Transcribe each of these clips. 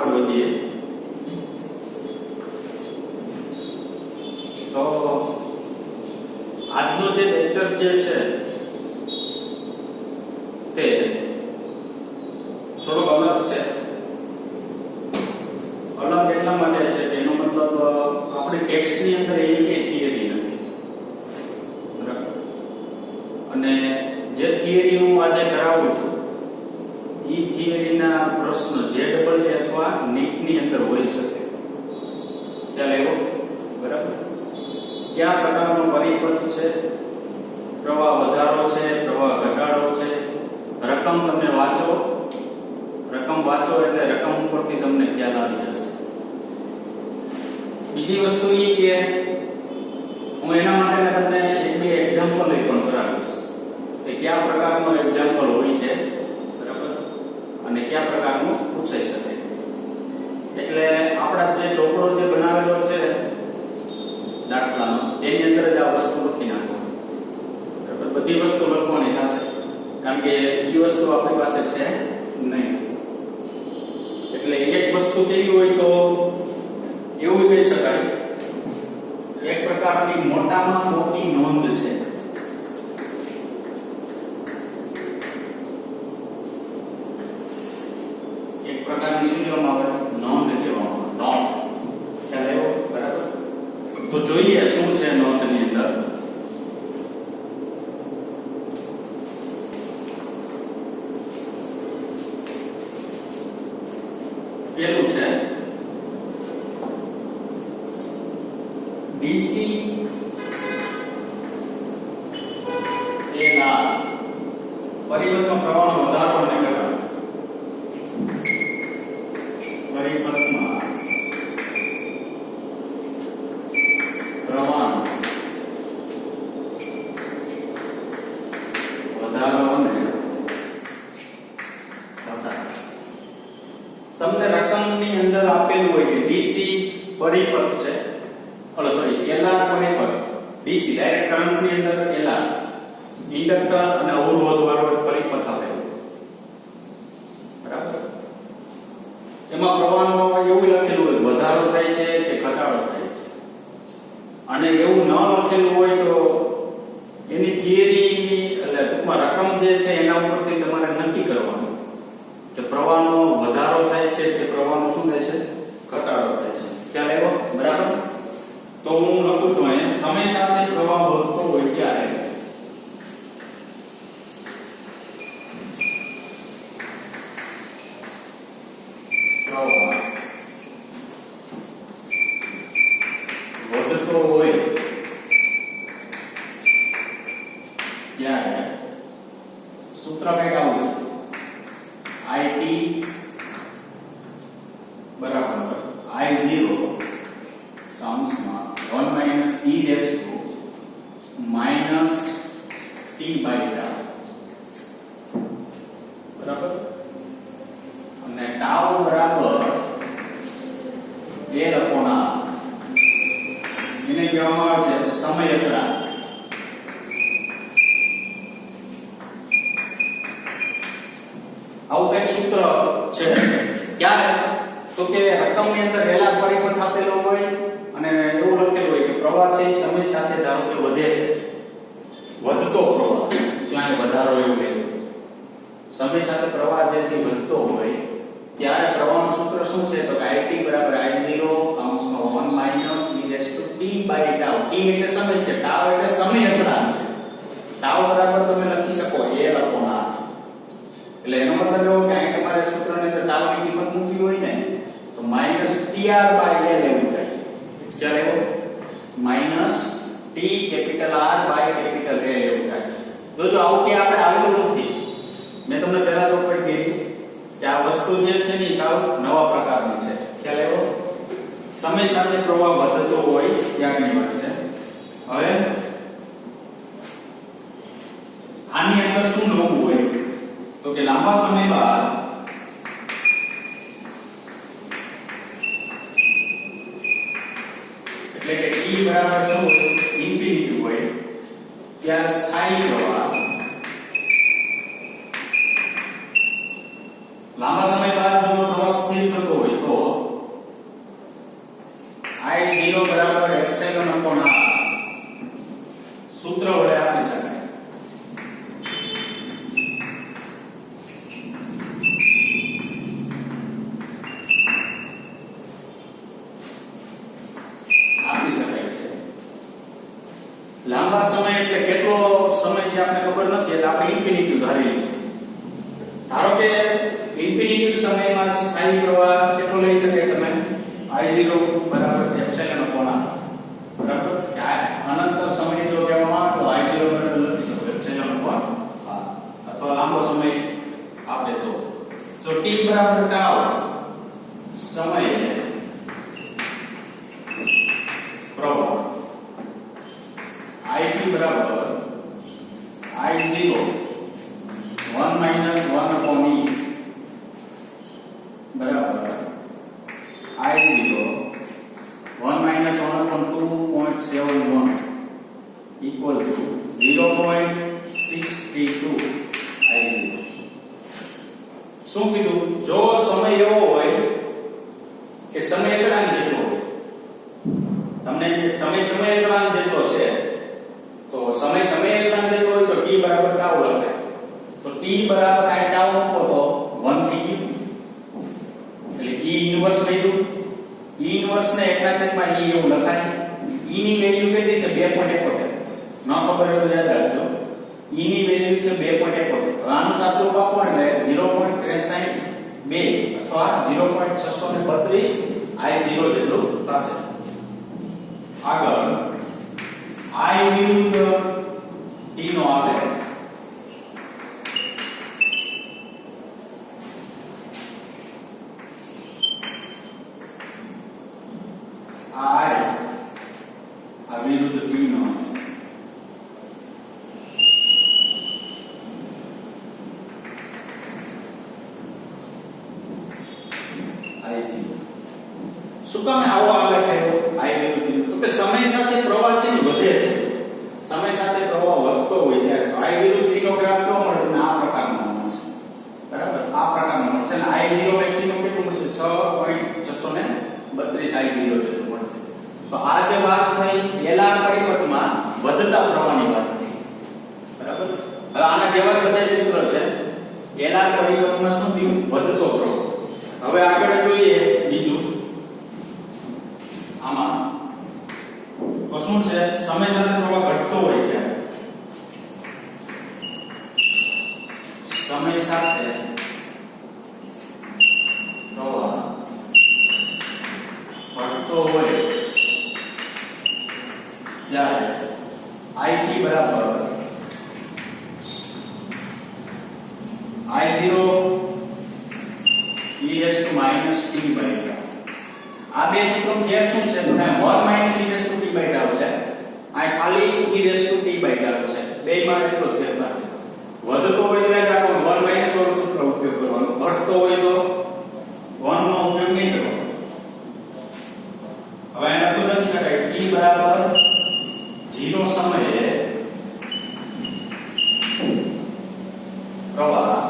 આગળ વધીએ તો આજનો જે લેક્ચર જે છે તે થોડોક અલગ છે. અલગ એટલા માટે છે કે એનો મતલબ આપણે ટેક્સ્ટની અંદર એવી થિયરી નથી, બરાબર? અને જે થિયરી હું આજે કરાવું છું એ થિયરીના પ્રશ્ન JEE અથવા નીટની અંદર હોઈ શકે. ખ્યાલ આવ્યો? બરાબર. કયા પ્રકારનો પરિપથ છે, પ્રવાહ વધારો છે, પ્રવાહ ઘટાડો છે, રકમ તમે વાંચો, રકમ વાંચો એટલે રકમ ઉપરથી તમને ખ્યાલ આવી જશે. બીજી વસ્તુ એ કે હું એના માટે તમને એક બે એક્ઝામ્પલ પણ કરાવીશ કે કયા પ્રકારનો એક્ઝામ્પલ હોય છે, બરાબર, અને કયા પ્રકારનું પૂછાઈ શકે. એટલે આપણા જે ચોપડો જે બનાવેલો છે દાખલાનો તેની અંદર જ આ વસ્તુ લખી નાખવાની, બરાબર. બધી વસ્તુ લખવાની થશે કારણ કે એ વસ્તુ આપણી પાસે છે નહીં. એટલે એક વસ્તુ કેવી હોય તો એવું કહી શકાય એક પ્રકારની મોટામાં મોટી નોંધ છે. એક પ્રકારની શું કહેવામાં આવે? નોંધ કહેવામાં આવે. નોંધ. ખ્યાલ આવ્યો? બરાબર. તો જોઈએ શું છે નોંધની અંદર. પેલું છે DC LR પરિપથમાં પ્રવાહનો વધારો અને ઘટાડો. પરિપથમાં પ્રવાહનો વધારો અને ઘટાડો. તમને રકમની અંદર આપેલું હોય કે DC પરિપથ છે, LR પરિપથ, DC ડાયરેક્ટ કરંટની અંદર LR ઇન્ડક્ટર અને અવરોધ વાળો પરિપથ આપેલો, બરાબર. એમાં પ્રવાહનો એવું લખેલું હોય વધારો થાય છે કે ઘટાડો થાય છે, અને એવું ન લખેલું હોય તો એની થિયરીની એટલે ટૂંકમાં રકમ જે છે એના ઉપરથી તમારે નક્કી કરવાનું કે પ્રવાહનો વધારો થાય છે કે પ્રવાહનો શું થાય છે? ઘટાડો થાય છે. ખ્યાલ આવ્યો? બરાબર. તો હું લખું છું અહીંયા સમય સાથે પ્રવાહ વધતો હોય ત્યારે પ્રવાહ વધતો હોય ત્યારે સૂત્ર કંઈક આવું છે IT બરાબર I0 કાઉન્સમાં 1 - e raised to -t by tau, બરાબર. અને tau બરાબર L upon R. એને કહેવામાં આવે છે સમય અચળાંક. આવું કંઈક સૂત્ર છે. ક્યારે? તો કે રકમની અંદર LR પરિપથ આપેલો હોય અને એવું લખેલું હોય કે પ્રવાહ છે સમય સાથે ધારો કે વધે છે, વધતો પ્રવાહ, જ્યાં વધારો એવું લેવું સમય સાથે પ્રવાહ જે છે વધતો હોય ત્યારે પ્રવાહનું સૂત્ર શું છે? તો કે IT બરાબર I0 કાઉન્સમાં 1 - e raised to t by tau. t એટલે સમય છે, tau એટલે સમય અચળાંક છે. tau બરાબર તમે લખી શકો L upon R. એટલે એનો મતલબ એવો કે અહીં તમારે સૂત્રની અંદર tau ની કિંમત મૂકવી હોય ને તો -tr by L એવું થાય છે. ખ્યાલ આવ્યો? -t capital R by capital L એવું થાય છે. જો આવું કે આપણે આવેલું નથી. મેં તમને પહેલા ચોપડી કીધી કે આ વસ્તુ જે છે ને સાવ નવા પ્રકારની છે. ખ્યાલ આવ્યો? સમય સાથે પ્રવાહ વધતો હોય ત્યારની વાત છે. હવે આની અંદર શું નવું હોય તો કે લાંબા સમય બાદ એટલે કે t બરાબર શું હોય? ઇન્ફિનિટી હોય ત્યારે સ્થાયી પ્રવાહ લાંબા સમય બાદ જો પ્રવાહ સ્થિર થતો હોય તો સૂત્ર વડે આપી શકાય. આપી શકાય છે. લાંબા સમય એટલે કેટલો સમય છે આપણે ખબર નથી એટલે આપણે ઇન્ફિનિટિવ ધારી લઈએ. ધારો કે ઇન્ફિનિટિવ સમયમાં સ્થાયી પ્રવાહ કેટલો લઈ શકાય તમે I0 બરાબર એપ્સિલોન અપોન r બરાબર કે અનંત સમય જો કહેવામાં તો I0 બરાબર લખી શકો એપ્સિલોન અપોન r અથવા લાંબો સમય આપે તો જો t બરાબર ટાઉ સમય પ્રવાહ IT બરાબર I0 1 1 upon e બરાબર I0 1 1 upon 2.71 equal to 0.632 I0. શું કીધું જો સમય એવો હોય કે સમય અચળાંક જેટલો હોય તમને સમય અચળાંક જેટલો છે તો સમય અચળાંક જેટલો હોય તો t બરાબર ટાઉ લખાય તો t બરાબર આ ટાઉ મૂકો તો 1 થઈ ગયું એટલે e ઇન્વર્સ થઈ ગયું e ઇન્વર્સ ને 1/e એવું લખાય e ની વેલ્યુ કેટલી છે 2.71 ન ખબર હોય તો યાદ રાખજો e ની વેલ્યુ છે 2.71 આનું સાચું આપો એટલે 0.632 અથવા 0.632 I0 જેટલું થશે. આગળ I વિરુદ્ધ t નો આલેખ આ વિરુદ્ધ t નો I0 શું કામ આવો આલેખ આવ્યો I વિરુદ્ધ t તો કે સમય સાથે પ્રવાહ છે ને વધે છે સમય સાથે પ્રવાહ વધતો હોય ત્યારે I વિરુદ્ધ t નો ગ્રાફ કેવો મળે તમને આ પ્રકારનો મળશે બરાબર આ પ્રકારનો મળશે અને I0 મેક્સિમમ કેટલું મળશે 6.632 I0 જેટલું મળશે. તો આ જે વાત થઈ LR પરિપથમાં વધતા પ્રવાહની વાત થઈ બરાબર. હવે આના જેવા જ બધા સૂત્ર છે LR પરિપથમાં શું થયું વધતો પ્રવાહ. હવે આગળ જોઈએ બીજું આમાં તો શું છે સમય સાથે પ્રવાહ ઘટતો હોય ત્યારે સમય સાથે પ્રવાહ ઘટતો હોય ત્યારે IT બરાબર I0 e raised to minus t by tau. આ બે સૂત્રો ફેર શું છે તો 1 minus e raised to t by tau છે આ ખાલી e raised to t by tau છે બે માં એટલો ફેરફાર છે. વધતો હોય તો યાદ રાખો 1 minus વાળું સૂત્ર ઉપયોગ કરવાનો ઘટતો હોય તો 1 નો ઉપયોગ નહીં કરવાનો. હવે એના તો લખી શકાય t બરાબર 0 સમયે પ્રવાહ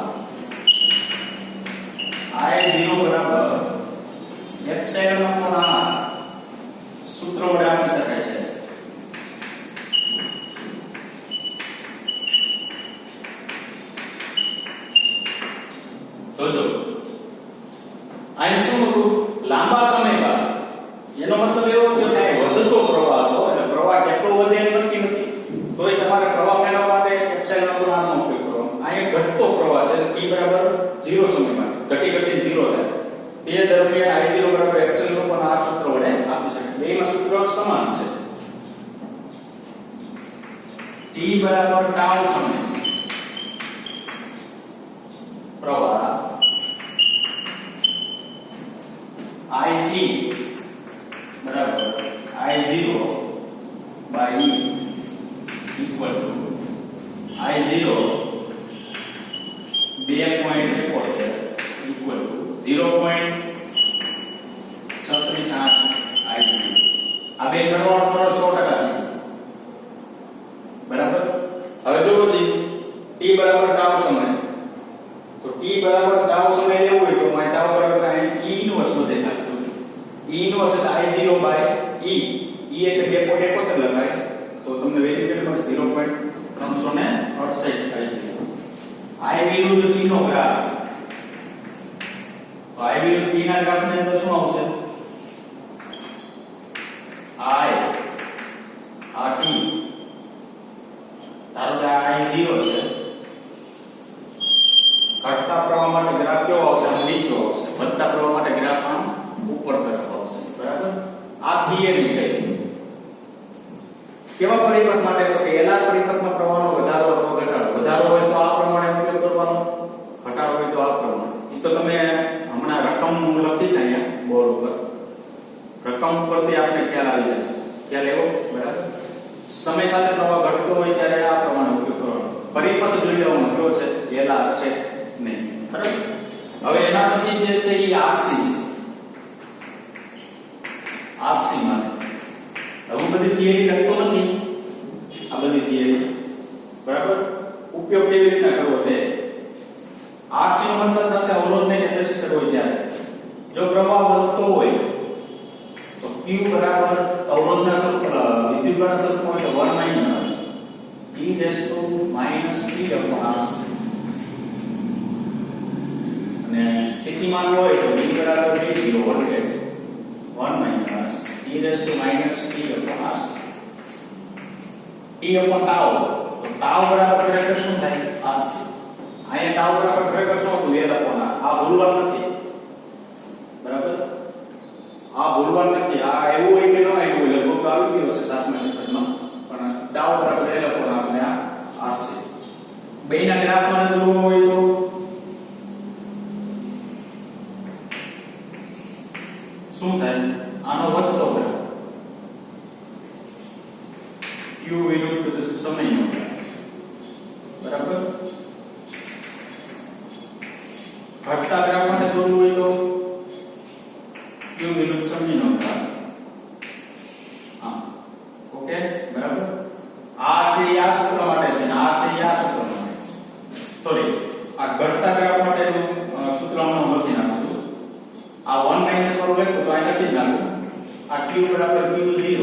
I0 બરાબર એપ્સિલોન અપોન r સૂત્ર વડે આપી શકાય છે. તો જો આને શું હતું લાંબા સમય બાદ એનો મતલબ એવો થયો કે વધતો પ્રવાહ હતો એટલે પ્રવાહ કેટલો વધે એ નક્કી નથી તોય તમારે પ્રવાહ મેળવવા માટે એપ્સિલોન અપોન r નો ઉપયોગ કરવાનો. આ એક ઘટતો પ્રવાહ છે t બરાબર 0 સમય માટે ઘટી 0 થાય તે દરમિયાન I0 બરાબર એપ્સિલોન અપોન r સૂત્ર વડે આપી શકાય. બેમાં સૂત્ર સમાન છે. t બરાબર ટાઉ સમય પ્રવાહ IT બરાબર I0 by e equal to I0 2.71 equal to 0.638 I0. આ બે સરવાળો કરો 100% કીધું બરાબર. હવે જોવો જી t બરાબર ટાઉ સમય તો t બરાબર ટાઉ સમય લેવું હોય તો માય ટાઉ બરાબર e ઇન્વર્સ વધે નાખતું e ઇન્વર્સ એટલે I0 by e e એટલે 2.71 લખાય તો તમને વેલ્યુ કેટલી મળે 0.632 0.368 થાય છે. I વિરુદ્ધ T નો ગ્રાફ. તો I વિરુદ્ધ T ના ગ્રાફ ની અંદર શું આવશે? I આ T ધારો કે આ I0 છે. ઘટતા પ્રવાહ માટે ગ્રાફ કેવો આવશે? આમ નીચે આવશે. વધતા પ્રવાહ માટે ગ્રાફ આમ ઉપર તરફ આવશે. બરાબર? આ થિયરી થઈ. કેવા પરિપથ માટે? તો કે LR પરિપથમાં પ્રવાહનો વધારો અથવા ઘટાડો. વધારો હોય તો આ પ્રમાણે ઉપયોગ કરવાનો, ઘટાડો હોય તો આ પ્રમાણે. એ તો તમે હમણાં રકમ લખીશ અહીંયા બોર્ડ ઉપર. રકમ ઉપરથી આપણે ખ્યાલ આવી જશે. ખ્યાલ એવો? બરાબર? સમય સાથે પ્રવાહ ઘટતો હોય ત્યારે આ પ્રમાણે ઉપયોગ કરવાનો. પરિપથ જોઈ લેવાનો કયો છે? LR છે નહીં. બરાબર? હવે એના પછી જે છે એ RC છે. RC માટે હું બધી થિયરી લખતો નથી. આ બધી થિયરી બરાબર ઉપયોગ કેવી રીતના કરવો તે. RC નો મતલબ થશે અવરોધને કેપેસિટર હોય ત્યારે. જો પ્રવાહ વધતો હોય તો Q બરાબર અવરોધના વિદ્યુતભારના સ્વરૂપમાં હોય તો 1 minus e raise to minus t upon RC. અને સ્થિતિમાન હોય તો v બરાબર v0 voltage 1 minus e raise to minus t upon RC. t upon tau. તો ટાઉ બરાબર ખરેખર શું થાય? RC. અહીંયા ટાઉ બરાબર ખરેખર શું હતું? L upon R. આ ભૂલવાનું નથી. બરાબર? આ ભૂલવાનું નથી. આ એવું હોય કે ન આવ્યું હોય, લગભગ તો આવી ગયું હશે 7મા ચેપ્ટરમાં. પણ ટાઉ બરાબર L અપોન R ને આ RC. બેયના ગ્રાફમાં દોરવું હોય તો શું થાય? આનો વધતો ગ્રાફ Q વિરુદ્ધ સમયનો ગ્રાફ. બરાબર? ઘટતા ગ્રાફ માટે દોરવું હોય તો Q વિરુદ્ધ સમયનો ગ્રાફ. હા, ઓકે. બરાબર? આ છે આ સૂત્ર માટે છે અને આ છે આ સૂત્ર માટે. સોરી, આ ઘટતા ગ્રાફ માટેનું સૂત્ર હું લખી નાખું છું. આ 1 માઈનસ વાળું લખ્યું તો અહીં લખી નાખું. આ Q બરાબર Q0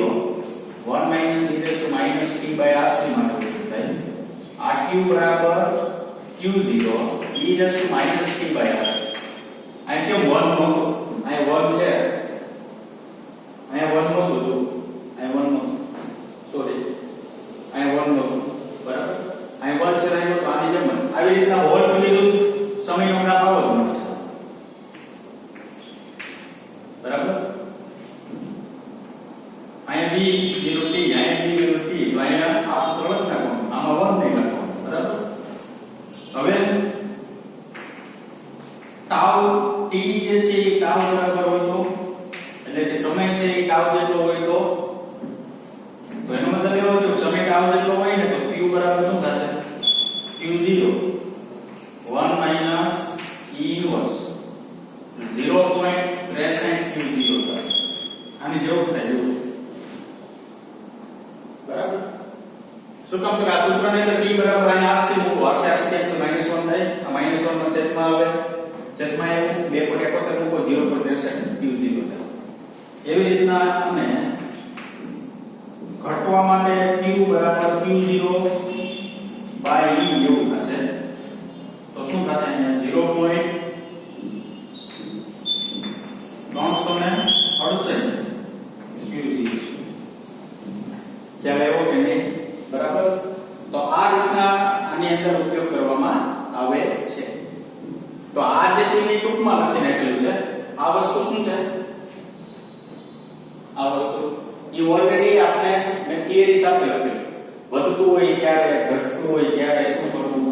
1 minus e raise to minus t by RC માટે થાય. આ Q બરાબર Q0 e raise to minus t by RC. અહીં કેમ 1 નહોતું? અહીં 1 છે. અહીં 1 નહોતું તો અહીં 1 નહોતું. સોરી, અહીં 1 નહોતું. બરાબર? અહીં 1 છે, અહીં નહોતું. આની જેમ આવી રીતના હોલ વિરુદ્ધ સમયનો ગ્રાફ આવો જ મળશે. બરાબર? અહીંયા v વિરુદ્ધ t, અહીંયા v વિરુદ્ધ t. તો અહીંયા આ સૂત્ર લખી નાખવાનું. આમાં 1 નહીં લખવાનું. બરાબર? હવે ટાઉ t જે છે એ ટાઉ બરાબર હોય તો, એટલે કે સમય છે એ ટાઉ જેટલો હોય તો એનો મતલબ એવો છે કે સમય ટાઉ જેટલો હોય ને તો q બરાબર શું થશે? q0 1 minus e inverse 0.63 q0 થશે. આની જેવું થાય એવું. બરાબર? શું કામ? તો આ સૂત્રની અંદર t બરાબર અહીંયા RC મૂકો. RC કેન્સલ -1 થાય. આ -1 નો છેદમાં આવે. છેદમાં એવું 2.71 મૂકો 0.63 q0 થાય. એવી રીતના અને ઘટવા માટે q બરાબર q0 બાય e એવું થશે. તો શું થશે? અહીંયા 0.368 q0. ખ્યાલ આવ્યો કે નહીં? બરાબર? તો આ રીતના આની અંદર ઉપયોગ કરવામાં આવે છે. તો આ જે છે એ ટૂંકમાં લખી નાખેલું છે. આ વસ્તુ શું છે? આ વસ્તુ એ ઓલરેડી આપણે મેં થિયરી સાથે લખેલું. વધતું હોય ત્યારે, ઘટતું હોય ત્યારે શું કરવું,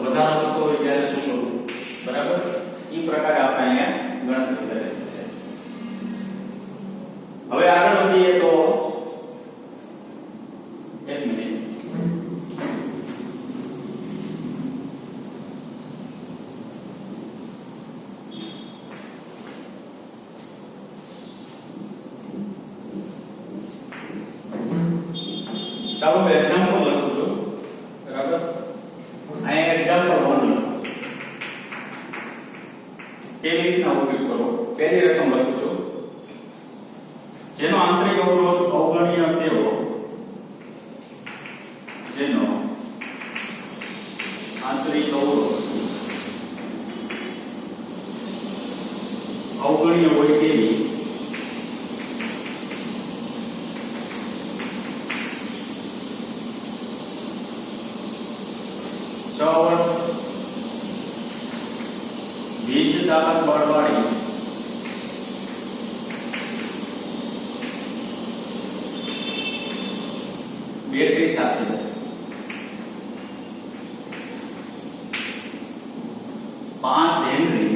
વધારો થતો હોય ત્યારે શું કરવું. બરાબર? એ પ્રકારે આપણે અહીંયા ગણતરી કરેલી છે. હવે આગળ વધીએ તો એક મિનિટ. ચાલો હું એક્ઝામ્પલ લખું છું. બરાબર? અહીંયા એક્ઝામ્પલ 1 લખું. કેવી રીતના ઉપયોગ કરો? પહેલી રકમ લખું છું. જેનો આંતરિક અવરોધ અવગણ્ય તેવો જેનો આંતરિક અવરોધ અવગણ્ય હોય તેવી ચળ વીજ ચાલક બળવાળી બેટરી સાથે 5 હેનરી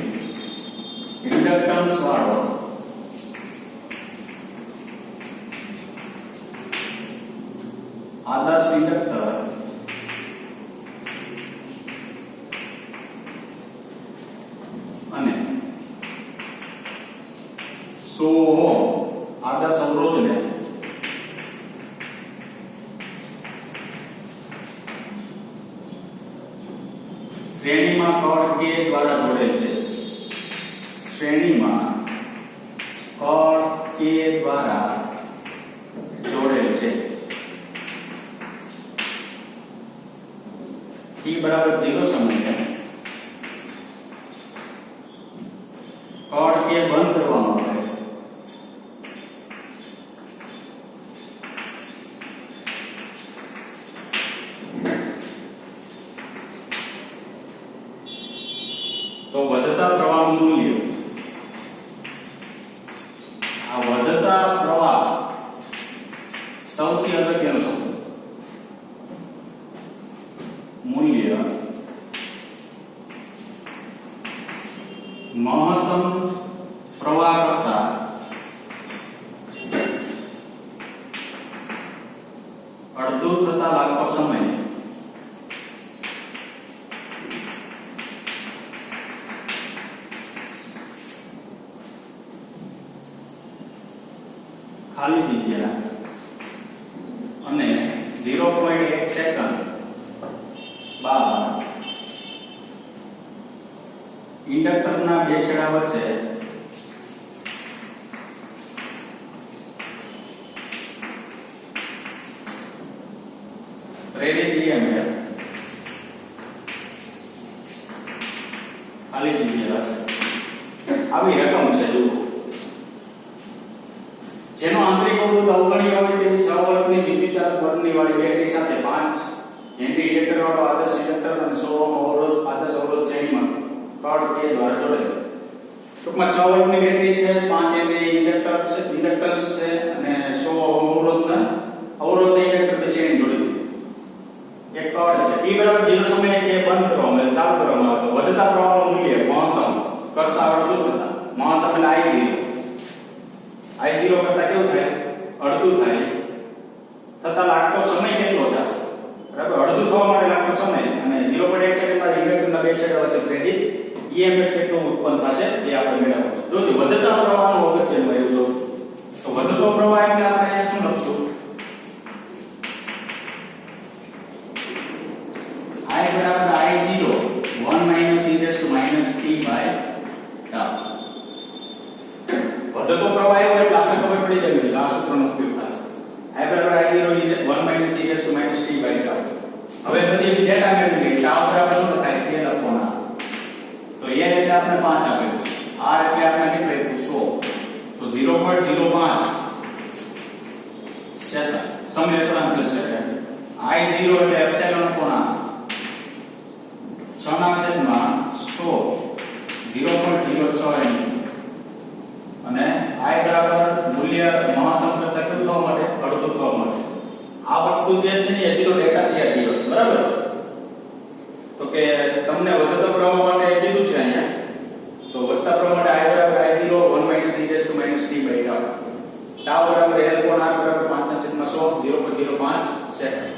ઇન્ડક્ટન્સ વાળો આદર્શ ઇન્ડક્ટર અને 100 ઓહ્મ આદર્શ અવરોધને શ્રેણીમાં કળ કે દ્વારા જોડેલ છે. શ્રેણીમાં કળ કે દ્વારા જોડેલ છે. t બરાબર 0 સમયે કળ કે બંધ કરવામાં આવે છે. તો વધતા પ્રવાહનું મૂલ્ય, આ વધતા પ્રવાહ સૌથી અગત્યનો શબ્દ. મૂલ્ય મહત્તમ પ્રવાહ કરતા અડધું થતા લાગતો સમય ખાલી જગ્યા અને 0.1 સેકન્ડ બાદ ઇન્ડક્ટરના બે છેડા વચ્ચે પ્રેરિત EMF ખાલી જગ્યા હશે. આવી રકમ છે જુઓ, જેનો આંતરિક અવરોધ અવગણ્ય હોય તેવી 6 વોલ્ટની વિદ્યુતચાલક વર્ગની વાળી બેટરી સાથે 5 હેનરી ઇન્ડક્ટર વાળો આદર્શ ઇન્ડક્ટર અને 100 ઓહ્મ અવરોધ આદર્શ અવરોધ શ્રેણીમાં કળ કે દ્વારા જોડેલ છે. ટૂંકમાં 6 વોલ્ટની બેટરી છે, 5 હેનરી ઇન્ડક્ટર્સ છે અને 100 ઓહ્મ અવરોધને ઇન્ડક્ટર શ્રેણી જોડી દીધી. એક કળ છે. t બરાબર 0 સમયે કે બંધ કરવામાં એટલે ચાલુ કરવામાં આવે તો વધતા પ્રવાહનું મૂલ્ય મહત્તમ કરતા અડધું થતા, મહત્તમ એટલે I0 કરતા કેવું થાય? અડધું થાય. થતા લાગતો સમય કેટલો થશે? બરાબર, અડધું થવા માટે લાગતો સમય અને 0.1 સેકન્ડ બાદ ઇન્ડક્ટરના બે છેડા વચ્ચે પ્રેરિત EMF કેટલું ઉત્પન્ન થશે એ આપણે મેળવવાનું છે. જો વધતા પ્રવાહનું અગત્યનું આવ્યું છે તો વધતો પ્રવાહ એટલે આપણે શું લખશું? I બરાબર I0 1 - e - t by tau. વધતો પ્રવાહ એવો એટલે આપણે ખબર પડી જાય કે આ સૂત્રનો ઉપયોગ થશે. I બરાબર I0 1 - e - t by tau. હવે બધી ડેટા મેળવી લઈએ. tau બરાબર શું થાય તે લખવાના. તો n એટલે આપણે 5 આપેલું છે. r એટલે આપણે કેટલું આપ્યું? 100. તો 0.05 સેકન્ડ સમય અચળાંક છે સેકન્ડ. I0 એટલે એપ્સિલોન અપોન r 6/100 0.06 અને I બરાબર મૂલ્ય મહત્તમ કરતા કેટલું થવા માટે? અડધું થવા માટે. આ વસ્તુ જે છે એ હજી તો ડેટા તૈયાર કર્યો છે, બરાબર? તો કે તમને વધતા પ્રવાહ માટે કીધું છે અહીંયા. તો વધતા પ્રવાહ માટે I બરાબર I0 1 - e - t by tau. tau બરાબર L / r બરાબર 5/100 0.05 સેકન્ડ.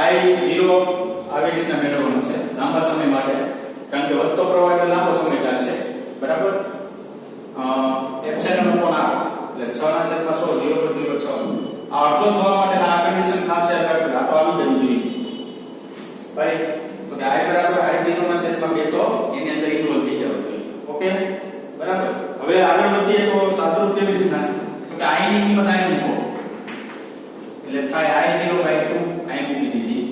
I0 આવી રીતના મેળવવાનું છે લાંબા સમય માટે, કારણ કે વધતો પ્રવાહ એટલે લાંબો સમય ચાલશે, બરાબર? એપ્સિલોન અપોન r એટલે 6/100 0.06. આ અડધો થવા માટે આ કન્ડિશન ખાસ યાદ રાખજો. આ તો આવી જવું જોઈએ ભાઈ. તો કે I બરાબર I0 ના છેદમાં 2 તો એની અંદર ઇન્વોલ્વ થઈ જવું જોઈએ. ઓકે, બરાબર? હવે આગળ વધીએ તો સાદુરૂપ કેવી રીતના? તો કે I ની કિંમત અહીં મૂકો એટલે થાય I0/2 અહીં મૂકી દીધી.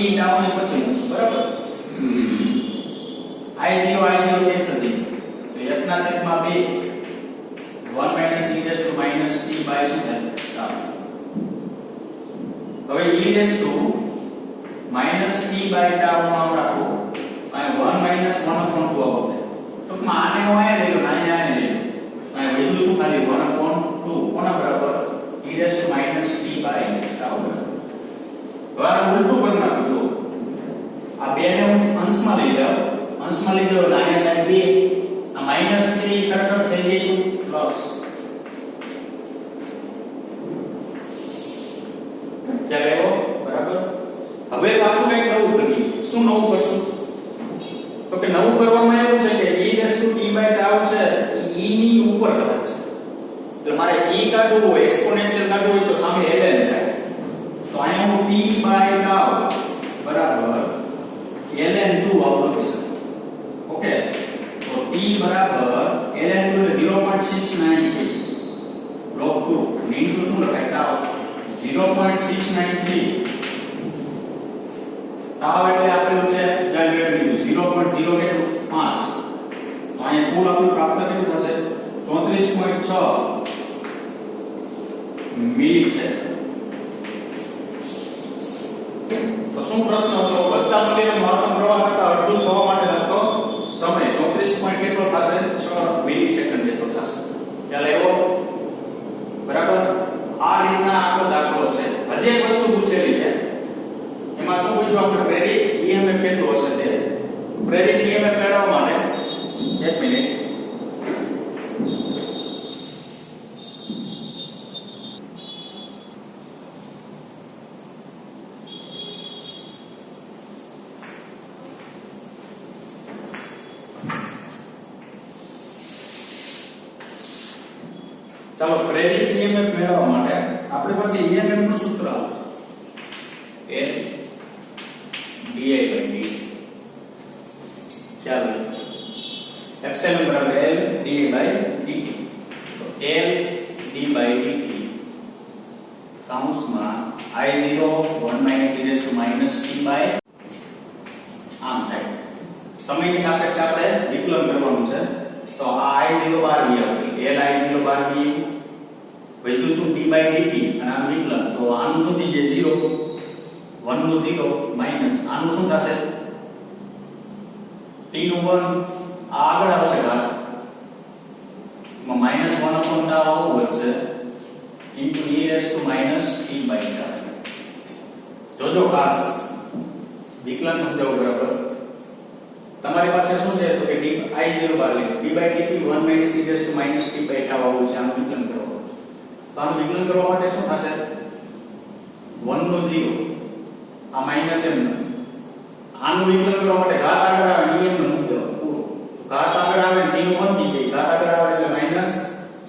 ટાઉ ને પછી મૂકશું બરાબર I0 કેન્સલ થઈ ગયું તો f ના છેદમાં 2 1 minus e raise to minus t by શું થાય ટાઉ હવે e raise to minus t by tau માં રાખો અને 1 માઈનસ 1 upon 2 આવશે ટૂંકમાં આને હું અહીંયા લઈ લો અહીંયા લઈ લો અને વધુ શું ખાલી 1 upon 2 કોના બરાબર e raise to minus t by tau હવે આને ઉલટું કરી નાખો જો આ બે ને હું અંશમાં લઈ જાઉં એટલે અહીંયા થાય 2 આ માઈનસ 3 ખરેખર થઈ જઈશું પ્લસ ચાલે બરાબર હવે પાછું કંઈક નવું કરીએ શું નવું કરશું તો કે નવું કરવામાં એવું છે કે e raise to t by tau છે e ની ઉપર રહે છે એટલે મારે e કાઢવું હોય એક્સ્પોનેન્શિયલ કાઢવું હોય તો સામે ln થાય તો અહીંયા હું t બાય ટાઉ બરાબર ln2 આવું લખી શકું ઓકે તો t બરાબર ln2 એટલે 0.693 log 2 ઇન્ટુ શું લખાય ટાઉ 0.693 ટાઉ એટલે આપેલું છે જ્યાં મેળવી લીધું 0.0 કેટલું 5 તો અહીંયા કુલ આપણું પ્રાપ્ત કેટલું થશે 34.6 મિલિસેકન્ડ તો શું પ્રશ્ન હતો વધતા મૂલ્યનો મહત્તમ પ્રવાહ કરતા અડધું થવા માટે લગતો સમય 34 પોઈન્ટ કેટલો થશે 6 મિલિસેકન્ડ જેટલો થશે ખ્યાલ આવ્યો બરાબર આ રીતના આખો દાખલો છે હજી એક વસ્તુ પૂછેલી છે એમાં શું પૂછ્યું આપણે પ્રેરિત EMF કેટલો હશે તે પ્રેરિત EMF મેળવવા માટે 1 મિનિટ ચાલો પ્રેરિત EMF મેળવવા માટે આપણી પાસે EMF નું સૂત્ર આવે છે L di/dt ચાલો એપ્સિલોન બરાબર L di/dt તો L d/dt કૌંસમાં I0 1 e raised to t by આમ થાય સમયની સાપેક્ષે આપણે વિકલન કરવાનું છે તો આ I0 બાર બી આવશે L I0 બાર બી વધુ શું d/dt અને આ વિકલન તો આનું શું થઈ જાય 0 1 નું 0 માઈનસ આનું શું થશે t નું 1 આ આગળ આવશે ઘાત માં -1 upon tau આવું વધશે into e raised to t by tau જોજો ખાસ વિકલન સમજાવો બરાબર તમારી પાસે શું છે તો કે I0 બાર લે d/dt 1 e raised to t by tau આવું છે આનું વિકલન કરવાનું તો આનું વિકલન કરવા માટે શું થશે 1 નું 0 આ માઈનસ m આનું વિકલન કરવા માટે ઘાત આગળ આવે નિયમ નો મુદ્દો પૂરો તો ઘાત આગળ આવે t નું 1 થઈ ગઈ ઘાત આગળ આવે એટલે માઈનસ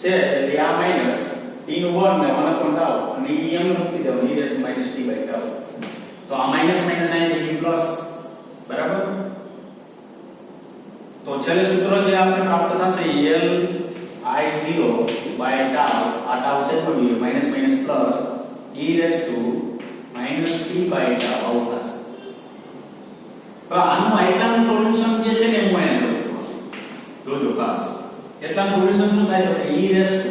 છે એટલે આ માઈનસ t નું 1 ને 1 upon tau અને m નું મૂકી દો e raised to t by tau તો આ માઈનસ માઈનસ અહીં થઈ ગયું પ્લસ બરાબર તો છેલ્લે સૂત્ર જે આપણે પ્રાપ્ત થશે L I0 by tau આ tau છે તો minus minus plus e raised to t by tau આવું થશે હવે આનું આટલાનું સોલ્યુશન જે છે ને હું અહીંયા લઉં છું જોજો ખાસ એટલાનું સોલ્યુશન શું થાય તો e raised to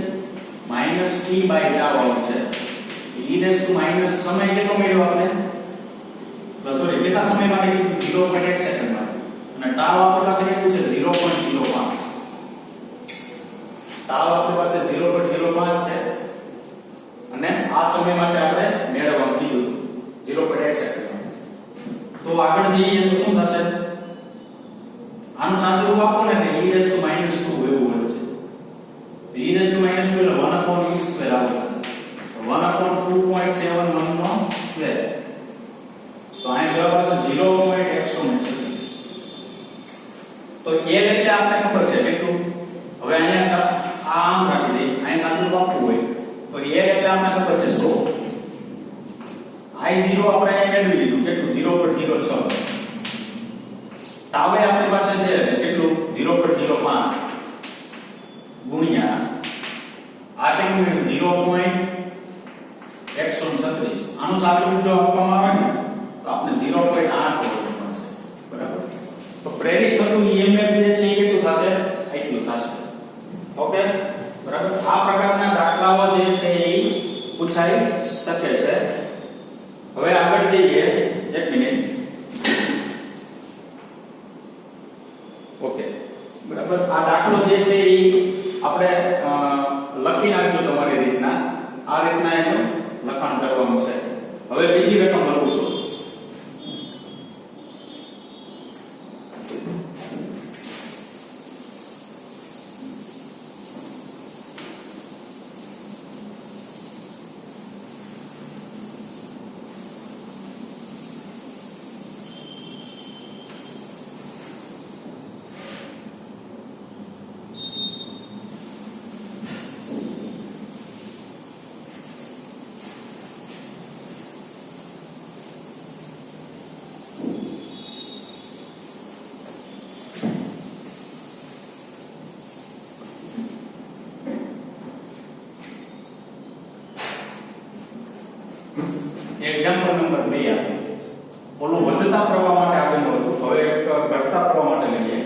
t by tau આવું છે e raised to સમય કેટલો મળ્યો આપણે તો સોરી કેટલા સમય માટે કીધું 0.1 સેકન્ડ માટે અને tau આપણી પાસે કેટલું છે 0.05 tau આપણી પાસે 0.05 છે અને આ સમય માટે આપણે મેળવવાનું કીધું 0.1 સેકન્ડ તો આગળ જઈએ તો શું થશે આનું સાદું રૂપ આપો ને એટલે e raised to -2 એવું બનશે e raised to -2 એટલે 1 upon e સ્ક્વેર આવશે 1 upon 2.71 નો સ્ક્વેર તો અહીં જવાબ આવશે 0.136 તો L એટલે આપણે ખબર છે કેટલું હવે અહીંયા આમ રાખી દઈએ અહીં સાદું રૂપ આપવું હોય તો L એટલે આપણે ખબર છે 100 I0 આપણે અહીંયા મેળવી લીધું કેટલું 0.06 તાવે આપણી પાસે છે કેટલું 0.05 ગુણ્યા આ કેટલું મળ્યું 0.136 આનું સાદું જો આપવામાં આવે ને તો આપણને 0.8 વોલ્ટ મળશે બરાબર. તો પ્રેરિત થતું EMF જે છે એ કેટલું થશે એટલું થશે. ઓકે બરાબર. આ પ્રકારના દાખલાઓ જે છે એ પૂછાઈ શકે છે. હવે આગળ જઈએ. એક મિનિટ. ઓકે બરાબર. આ દાખલો જે છે એ આપણે લખી નાખજો તમારી રીતના. આ રીતના એનું લખાણ કરવાનું છે. હવે બીજી રકમ લખું છું. એક્ઝામ્પલ નંબર 2 આપો. ઓલું વધતા પ્રવાહ માટે આપેલું હતું. હવે એક ઘટતા પ્રવાહ માટે લઈએ.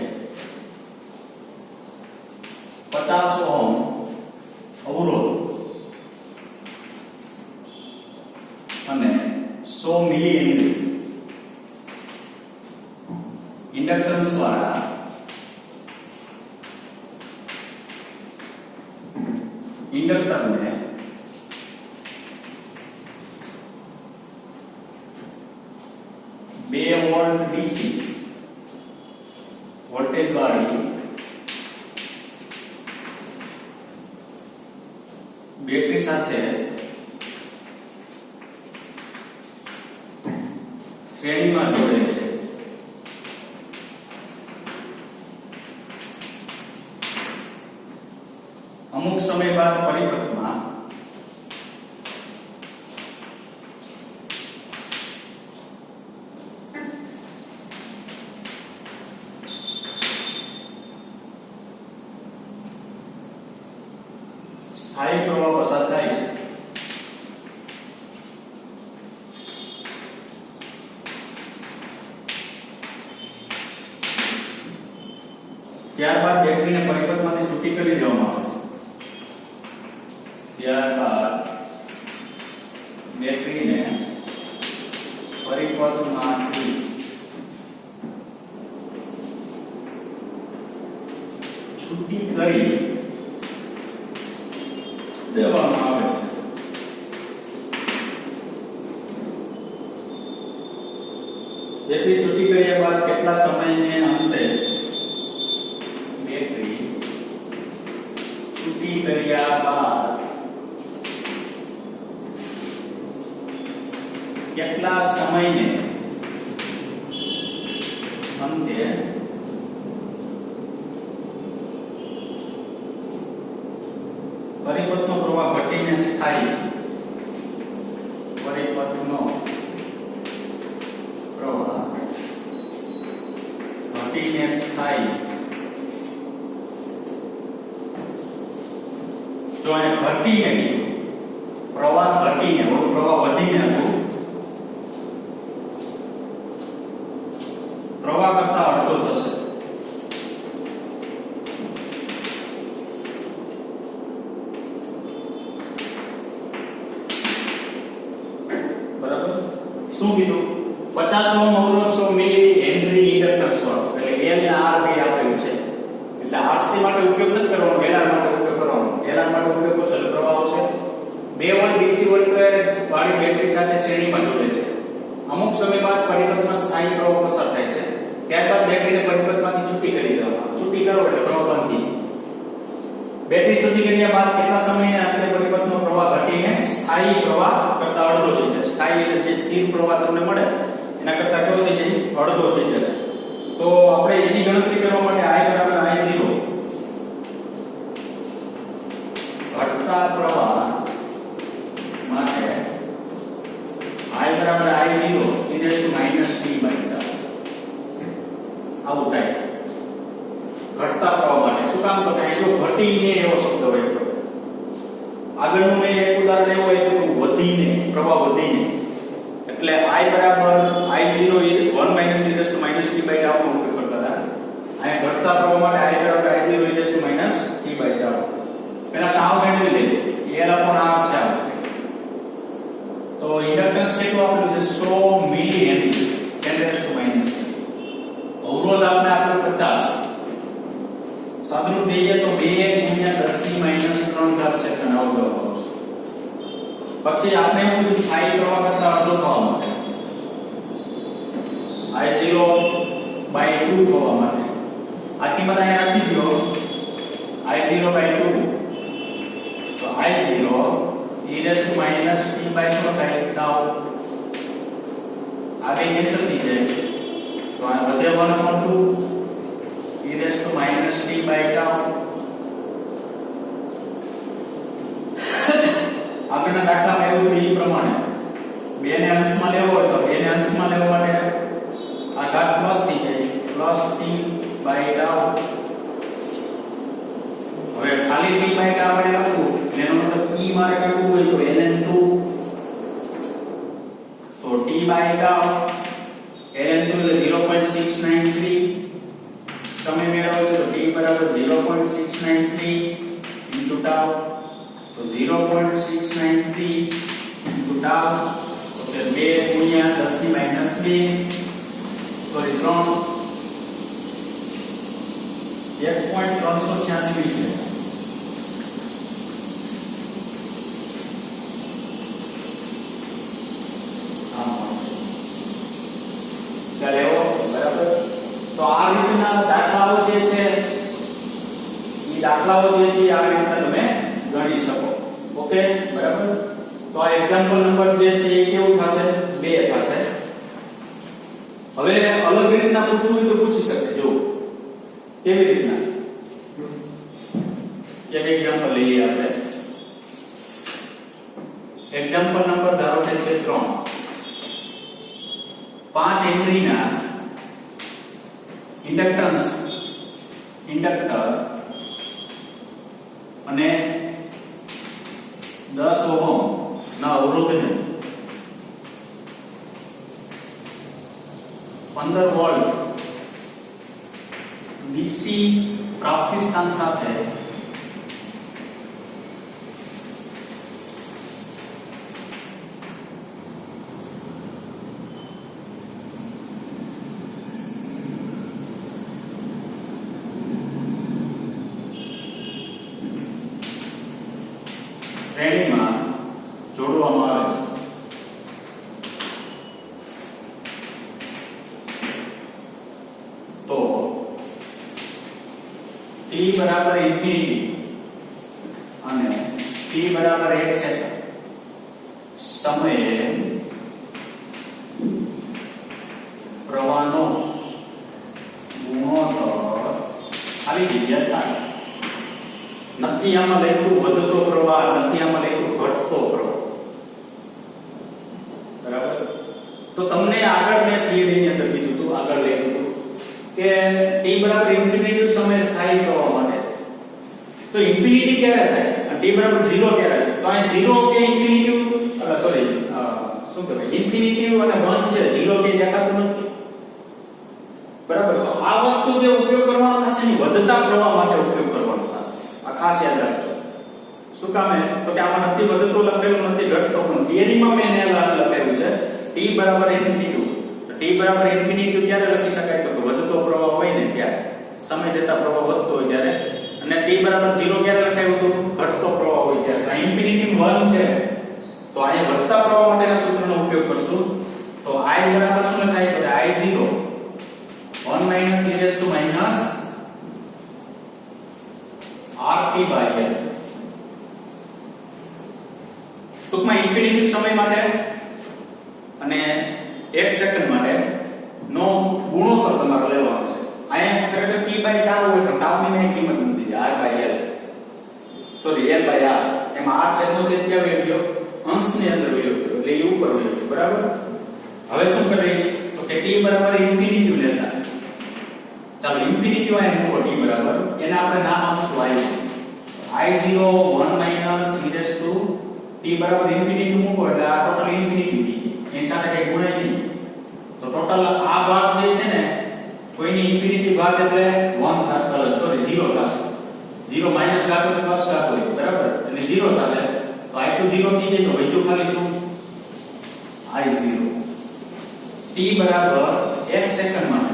50 ઓહમ અવરોધ અને 100 મિલી હેનરી ઇન્ડક્ટન્સ દ્વારા ઇન્ડક્ટરને 2 વોલ્ટ DC વોલ્ટેજ વાળી બેટરી સાથે શ્રેણીમાં જોડે છે. અમુક સમય બાદ પરિપથમાં સ્થાયી પ્રવાહ પસાર થાય છે. ત્યારબાદ બેટરીને પરિપથમાંથી છૂટી કરી દેવામાં આવે છે. ત્યારબાદ બેટરીને પરિપથમાંથી છૂટી કરી દેવામાં આવે છે. બેટરી છૂટી કર્યા બાદ કેટલા સમયને અંતે બેટરી છૂટી કર્યા બાદ કેટલા સમયને અંતે પરિપથનો પ્રવાહ ઘટીને સ્થાયી પરિપથનો પ્રવાહ ઘટીને સ્થાયી. જો એ ઘટીને પ્રવાહ ઘટીને પ્રવાહ વધીને હતું. પ્રવાહ કરતા અડધો થશે. શું કીધું? 50 ઓહમ અવરોધ 100 મિલી હેનરી ઇન્ડક્ટન્સ વાળો. એટલે L ને R બે આપેલું છે. એટલે RC માટે ઉપયોગ નથી કરવાનો, LR માટે ઉપયોગ કરવાનો. LR માટે ઉપયોગ કરશો એટલે પ્રવાહ આવશે. 2 વોલ્ટ DC વોલ્ટેજ વાળી બેટરી સાથે શ્રેણીમાં જોડે છે. અમુક સમય બાદ પરિપથમાં સ્થાયી પ્રવાહ પસાર થાય છે. ત્યારબાદ બેટરીને પરિપથમાંથી છૂટી કરી દેવામાં આવે. છૂટી કરો એટલે પ્રવાહ બંધ થઈ જાય. બેટરી છૂટી કર્યા બાદ કેટલા સમયને અંતે પરિપથનો પ્રવાહ ઘટીને સ્થાયી પ્રવાહ કરતા અડધો થઈ જાય. સ્થાયી એટલે જે સ્થિર પ્રવાહ તમને મળે એના કરતા કેવો થઈ જાય? અડધો થઈ જશે. તો આપણે એની ગણતરી કરવા માટે I બરાબર I0 ઘટતા પ્રવાહ માટે I બરાબર I0 e−t/τ આવું થાય. ઘટતા પ્રવાહ માટે શું કામ? તો કે જો ઘટીને એવો શબ્દ હોય તો આગળનું મેં એક ઉદાહરણ એવું હોય તો વધીને પ્રવાહ વધીને એટલે I બરાબર I0 પેલા તાવ મેળવી લઈએ L upon R છે તો ઇન્ડક્ટન્સ કેટલું આપેલું છે 100 મિલી હેનરી 10⁻⁻⁻. અવરોધ આપણે આપેલો 50. સાદુરૂપ દઈએ તો 2 × 10⁻³ સેકન્ડ અવરોધ આવશે. પછી આપણે એવું કીધું સ્થાયી પ્રવાહ કરતા અડધો થવા માટે I0/2 થવા માટે આ કિંમત અહીં રાખી દો I0/2 તો I0 e⁻t/શું થાય tau આ બે કેન્સલ થઈ જાય તો આ વધે 1/2 e⁻t/tau. આગળના દાખલામાં એવું એ પ્રમાણે 2 ને અંશમાં લેવો હોય તો 2 ને અંશમાં લેવા માટે આ ઘાત પ્લસ થઈ જાય +t/tau. હવે ખાલી t/tau એ લખવું એનો મતલબ e મારે કાઢવું હોય તો ln2 તો t/tau ln2 એટલે 0.693 સમય મેળવવો છે તો t બરાબર 0.693 * tau તો 0.693 * tau તો કે 2 × 10⁻², સોરી 3 1.386 મિલી છે. બરાબર તો આ રીતના દાખલાઓ જે છે એ દાખલાઓ જે છે આ રીતના તમે ગણી શકો. ઓકે બરાબર તો આ એક્ઝામ્પલ નંબર જે છે એ કેવું થશે 2 થશે. હવે અલગ રીતના પૂછવું હોય તો પૂછી શકે. જો કેવી રીતના એક એક્ઝામ્પલ લઈએ આપણે. એક્ઝામ્પલ નંબર ધારો કે છે 3. 5 હેનરીના ઇન્ડક્ટર અને 10 ઓહમ ના અવરોધને 15 વોલ્ટ ડીસી પ્રાપ્તિ સ્થાન સાથે શ્રેણીમાં જોડવામાં આવે છે. તો t બરાબર ઇન્ફિનિટી અને t બરાબર 1 સેકન્ડ સમયે પ્રવાહનો ગુણોત્તર ખાલી જગ્યા થાય. નથી આમાં લખ્યું વધતો પ્રવાહ, નથી આમાં લખ્યું ઘટતો પ્રવાહ. બરાબર તો તમને આગળ મેં થિયરીની અંદર કીધું હતું, આગળ લખ્યું હતું કે t બરાબર ઇન્ફિનિટી સમયે સ્થાયી પ્રવાહ માટે તો ઇન્ફિનિટી ક્યારે થાય અને t બરાબર 0 ક્યારે થાય? તો અહીં 0 કે ઇન્ફિનિટી સોરી શું કહેવાય ઇન્ફિનિટી અને 1 છે, 0 કે દેખાતું નથી. બરાબર તો આ વસ્તુ જે ઉપયોગ કરવાનો થશે ને વધતા પ્રવાહ માટે ઉપયોગ કરવાનો થશે. આ ખાસ યાદ રાખજો. શું કામે તો કે આમાં નથી વધતો લખેલું, નથી ઘટતો, પણ થિયરીમાં મેં એને લખેલું છે t બરાબર ઇન્ફિનિટી. તો t બરાબર ઇન્ફિનિટી ક્યારે લખી શકાય? તો કે વધતો પ્રવાહ હોય ને ત્યારે, સમય જતા પ્રવાહ વધતો હોય ત્યારે. અને t બરાબર 0 ક્યારે લખાયું હતું? ઘટતો પ્રવાહ હોય ત્યારે. આ ઇન્ફિનિટી 1 છે તો અહીંયા વધતા પ્રવાહ માટેના સૂત્રનો ઉપયોગ કરશું. તો I બરાબર શું લખાય? તો I0 1 - e⁻RT/L. ટૂંકમાં ઇન્ફિનિટી સમય માટે અને 1 સેકન્ડ માટે નો ગુણોત્તર તમારે લેવાનો છે. અહીંયા ખરેખર t/tau હોય તો tau ની મેં કિંમત મૂકી દીધી R/L. Sorry L/R. એમાં R છેદનો છેદ ક્યાં વહી ગયો? અંશની અંદર વહી ગયો એટલે એ ઉપર વહી ગયો. બરાબર હવે શું કરીએ તો કે t બરાબર ઇન્ફિનિટી લેતા. ચાલો ઇન્ફિનિટી હોય મૂકો t બરાબર, એને આપણે નામ આપશું I0 1 - e⁻t બરાબર ઇન્ફિનિટી મૂકો એટલે આ ટોટલ ઇન્ફિનિટી એની સાથે કઈ ગુણાય નહીં. તો ટોટલ આ ભાગ જે છે ને કોઈની ઇન્ફિનિટી ભાગ એટલે 1 સોરી 0 થશે. 0 માઈનસ કાઢો તો પ્લસ કાઢો હોય. બરાબર 0 થશે તો i2 0 થઈ જાય તો વધ્યું ખાલી શું i0 t બરાબર 1 સેકન્ડ માટે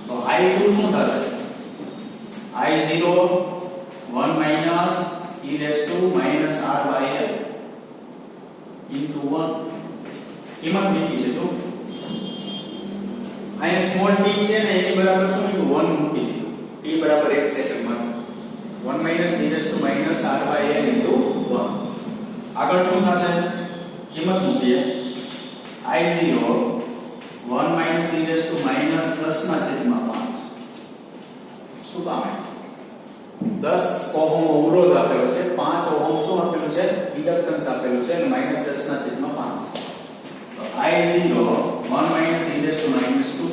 તો i2 શું થશે i0 1 minus e raised to minus r by l into 1 કિંમત મૂકી છે તો અહીંયા સ્મોલ t છે ને એની બરાબર શું મૂક્યું 1 મૂકી દીધું t બરાબર 1 સેકન્ડ માટે 1 minus e raised to minus r by l into 1 આગળ શું થશે કિંમત મૂકીએ i0 1 minus e raised to minus 10 ના છેદમાં 5 શું કામ 10 ઓહમ અવરોધ આપેલો છે 5 ઓહમ શું આપેલું છે ઇન્ડક્ટન્સ આપેલું છે અને -10 ના છેદમાં 5 તો i0 1 minus e raised to minus 2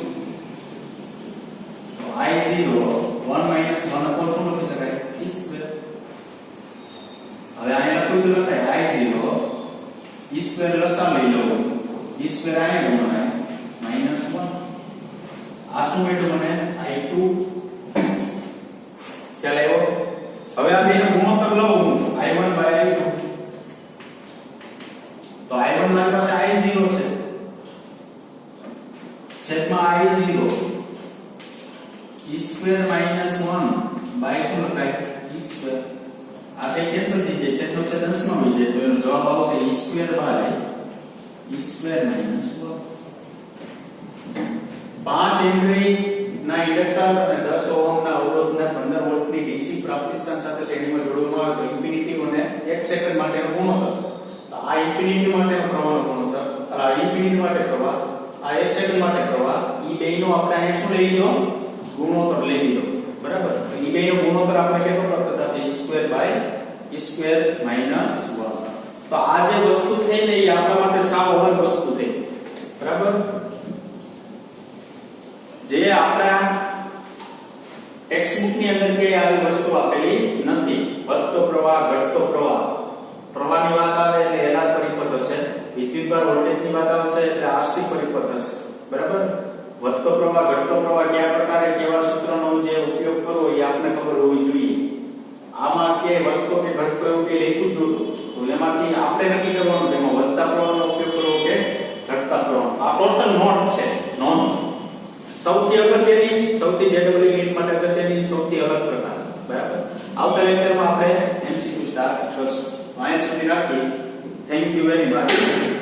તો i0 1 minus 1 upon શું લખી શકાય e સ્ક્વેર હવે અહીંયા લખું તો લખાય i0 e સ્ક્વેર લસા લઈ લો e સ્ક્વેર અહીંયા ગુણવાય -1 આ શું મળ્યું મને i2 ચાલે એવો હવે આ બેનો ગુણોત્તર લઉં i1 i2 તો i1 મારી પાસે i0 છે છેદમાં i0 e સ્ક્વેર -1 બાય શું લખાય e સ્ક્વેર આ બે કેન્સલ થઈ જાય છેદનો છેદ અંશમાં આવી જાય તો એનો જવાબ આવશે e square by e square -1 5 henry ના ઇન્ડક્ટર અને 10 ઓહમ ના અવરોધને 15 વોલ્ટની ડીસી પ્રાપ્તિસ્થાન સાથે શ્રેણીમાં જોડવામાં આવે તો ઇન્ફિનિટી અને 1 સેકન્ડ માટેનો ગુણોત્તર તો આ ઇન્ફિનિટી માટેનો પ્રવાહનો ગુણોત્તર આ ઇન્ફિનિટી માટે પ્રવાહ આ 1 સેકન્ડ માટે પ્રવાહ ઈ બેયનો આપણે અહીંયા શું લઈ લીધો ગુણોત્તર લઈ લીધો બરાબર તો ઈ બેયનો ગુણોત્તર આપણે કેટલો પ્રાપ્ત થશે e square by e square -1 તો આ જે વસ્તુ થઈ ને એ આપણા માટે સાવ અલગ વસ્તુ થઈ બરાબર જે આપણા ટેક્સ્ટબુક ની અંદર કે આવી વસ્તુ આપેલી નથી વધતો પ્રવાહ ઘટતો પ્રવાહ પ્રવાહની વાત આવે એટલે એલા પરિપથ હશે વિદ્યુતભાર વોલ્ટેજની વાત આવશે એટલે આરસી પરિપથ હશે બરાબર વધતો પ્રવાહ ઘટતો પ્રવાહ કયા પ્રકારે કેવા સૂત્રનો જે ઉપયોગ કરવો એ આપને ખબર હોવી જોઈએ આમાં કે વધતો કે ઘટતો એવું કે લખ્યું જ નહોતું તો એમાંથી આપણે નક્કી કરવાનું કે એમાં વધતા પ્રવાહનો ઉપયોગ કરવો કે ઘટતા પ્રવાહ આ ટોટલ નોટ છે નોંધ સૌથી અગત્યની સૌથી જેડબલી ગેટ માટે અગત્યની સૌથી અલગ પ્રકાર બરાબર આવતા લેક્ચરમાં આપણે MCQ સ્ટાર્ટ કરશું અહીંયા સુધી રાખી થેન્ક યુ વેરી મચ